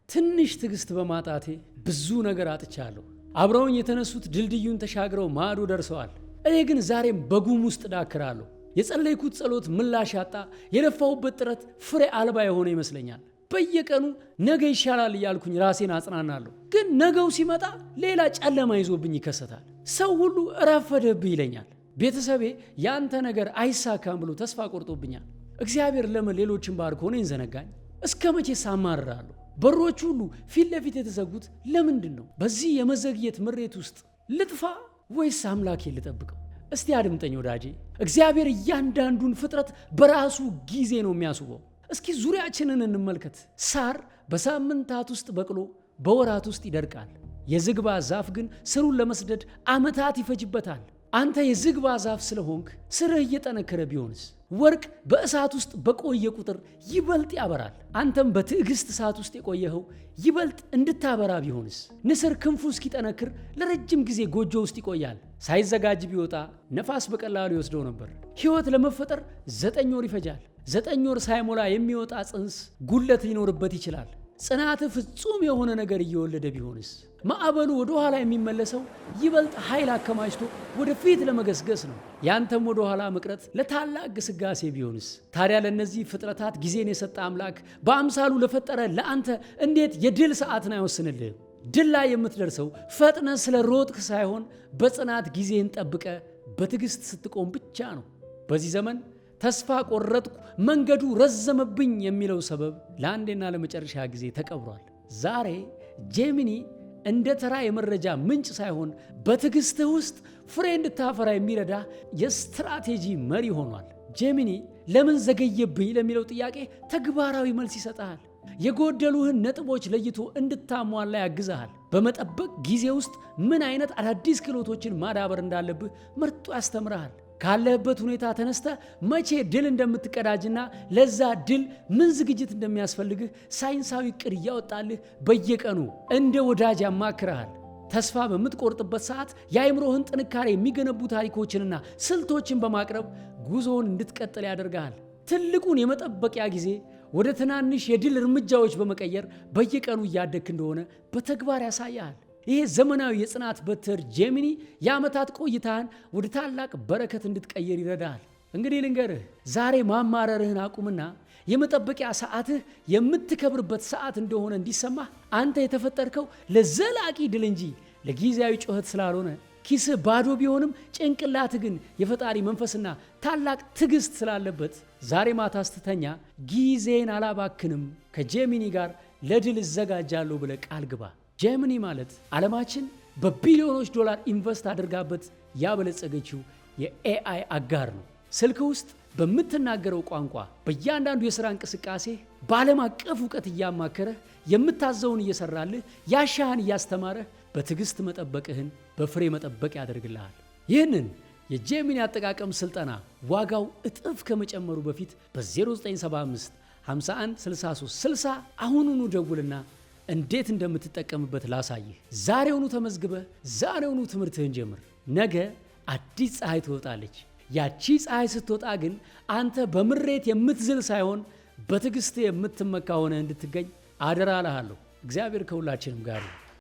ትንሽ ትዕግስት በማጣቴ ብዙ ነገር አጥቻለሁ። አብረውኝ የተነሱት ድልድዩን ተሻግረው ማዶ ደርሰዋል። እኔ ግን ዛሬም በጉም ውስጥ ዳክራለሁ። የጸለይኩት ጸሎት ምላሽ ያጣ፣ የለፋሁበት ጥረት ፍሬ አልባ የሆነ ይመስለኛል። በየቀኑ ነገ ይሻላል እያልኩኝ ራሴን አጽናናለሁ። ግን ነገው ሲመጣ ሌላ ጨለማ ይዞብኝ ይከሰታል። ሰው ሁሉ እረፈደብህ ይለኛል። ቤተሰቤ ያንተ ነገር አይሳካም ብሎ ተስፋ ቆርጦብኛል። እግዚአብሔር ለምን ሌሎችን ባርኮ እኔን ዘነጋኝ? እስከ መቼ ሳማርራለሁ? በሮች ሁሉ ፊት ለፊት የተዘጉት ለምንድን ነው? በዚህ የመዘግየት ምሬት ውስጥ ልጥፋ ወይስ አምላኬን ልጠብቀው? እስቲ አድምጠኝ ወዳጄ። እግዚአብሔር እያንዳንዱን ፍጥረት በራሱ ጊዜ ነው የሚያስውበው። እስኪ ዙሪያችንን እንመልከት። ሳር በሳምንታት ውስጥ በቅሎ በወራት ውስጥ ይደርቃል። የዝግባ ዛፍ ግን ስሩን ለመስደድ ዓመታት ይፈጅበታል። አንተ የዝግባ ዛፍ ስለሆንክ ስርህ እየጠነከረ ቢሆንስ? ወርቅ በእሳት ውስጥ በቆየ ቁጥር ይበልጥ ያበራል። አንተም በትዕግስት እሳት ውስጥ የቆየኸው ይበልጥ እንድታበራ ቢሆንስ? ንስር ክንፉ እስኪጠነክር ለረጅም ጊዜ ጎጆ ውስጥ ይቆያል። ሳይዘጋጅ ቢወጣ ነፋስ በቀላሉ ይወስደው ነበር። ሕይወት ለመፈጠር 9 ወር ይፈጃል። 9 ወር ሳይሞላ የሚወጣ ጽንስ ጉለት ሊኖርበት ይችላል። ጽናት ፍጹም የሆነ ነገር እየወለደ ቢሆንስ? ማዕበሉ ወደ ኋላ የሚመለሰው ይበልጥ ኃይል አከማችቶ ወደፊት ለመገስገስ ነው። ያንተም ወደ ኋላ መቅረት ለታላቅ ግስጋሴ ቢሆንስ? ታዲያ ለእነዚህ ፍጥረታት ጊዜን የሰጠ አምላክ በአምሳሉ ለፈጠረ ለአንተ እንዴት የድል ሰዓትን አይወስንልህም? ድል ላይ የምትደርሰው ፈጥነ ስለ ሮጥክ ሳይሆን በጽናት ጊዜህን ጠብቀ በትዕግስት ስትቆም ብቻ ነው። በዚህ ዘመን ተስፋ ቆረጥኩ፣ መንገዱ ረዘመብኝ የሚለው ሰበብ ለአንዴና ለመጨረሻ ጊዜ ተቀብሯል። ዛሬ ጄሚኒ እንደ ተራ የመረጃ ምንጭ ሳይሆን በትዕግስትህ ውስጥ ፍሬ እንድታፈራ የሚረዳ የስትራቴጂ መሪ ሆኗል። ጄሚኒ ለምን ዘገየብኝ ለሚለው ጥያቄ ተግባራዊ መልስ ይሰጥሃል። የጎደሉህን ነጥቦች ለይቶ እንድታሟላ ያግዝሃል። በመጠበቅ ጊዜ ውስጥ ምን አይነት አዳዲስ ክህሎቶችን ማዳበር እንዳለብህ መርጦ ያስተምርሃል። ካለህበት ሁኔታ ተነስተ መቼ ድል እንደምትቀዳጅና ለዛ ድል ምን ዝግጅት እንደሚያስፈልግህ ሳይንሳዊ ዕቅድ እያወጣልህ በየቀኑ እንደ ወዳጅ ያማክርሃል። ተስፋ በምትቆርጥበት ሰዓት የአእምሮህን ጥንካሬ የሚገነቡ ታሪኮችንና ስልቶችን በማቅረብ ጉዞውን እንድትቀጥል ያደርግሃል። ትልቁን የመጠበቂያ ጊዜ ወደ ትናንሽ የድል እርምጃዎች በመቀየር በየቀኑ እያደግክ እንደሆነ በተግባር ያሳያል። ይሄ ዘመናዊ የጽናት በትር ጄሚኒ የዓመታት ቆይታህን ወደ ታላቅ በረከት እንድትቀየር ይረዳሃል። እንግዲህ ልንገርህ፣ ዛሬ ማማረርህን አቁምና የመጠበቂያ ሰዓትህ የምትከብርበት ሰዓት እንደሆነ እንዲሰማህ። አንተ የተፈጠርከው ለዘላቂ ድል እንጂ ለጊዜያዊ ጩኸት ስላልሆነ፣ ኪስህ ባዶ ቢሆንም ጭንቅላትህ ግን የፈጣሪ መንፈስና ታላቅ ትዕግስት ስላለበት ዛሬ ማታ ስትተኛ ጊዜን አላባክንም፣ ከጄሚኒ ጋር ለድል እዘጋጃለሁ ብለህ ቃል ግባ። ጄሚኒ ማለት ዓለማችን በቢሊዮኖች ዶላር ኢንቨስት አድርጋበት ያበለጸገችው የኤአይ አጋር ነው። ስልክ ውስጥ በምትናገረው ቋንቋ በእያንዳንዱ የሥራ እንቅስቃሴ በዓለም አቀፍ እውቀት እያማከረህ የምታዘውን እየሰራልህ ያሻህን እያስተማረህ በትዕግስት መጠበቅህን በፍሬ መጠበቅ ያደርግልሃል። ይህንን የጄሚኒ አጠቃቀም ስልጠና ዋጋው እጥፍ ከመጨመሩ በፊት በ0975 51 63 60 አሁኑኑ ደውልና እንዴት እንደምትጠቀምበት ላሳይህ። ዛሬውኑ ተመዝግበህ ዛሬውኑ ትምህርትህን ጀምር። ነገ አዲስ ፀሐይ ትወጣለች። ያቺ ፀሐይ ስትወጣ ግን አንተ በምሬት የምትዝል ሳይሆን በትዕግስት የምትመካ ሆነ እንድትገኝ አደራ እልሃለሁ። እግዚአብሔር ከሁላችንም ጋር ነው።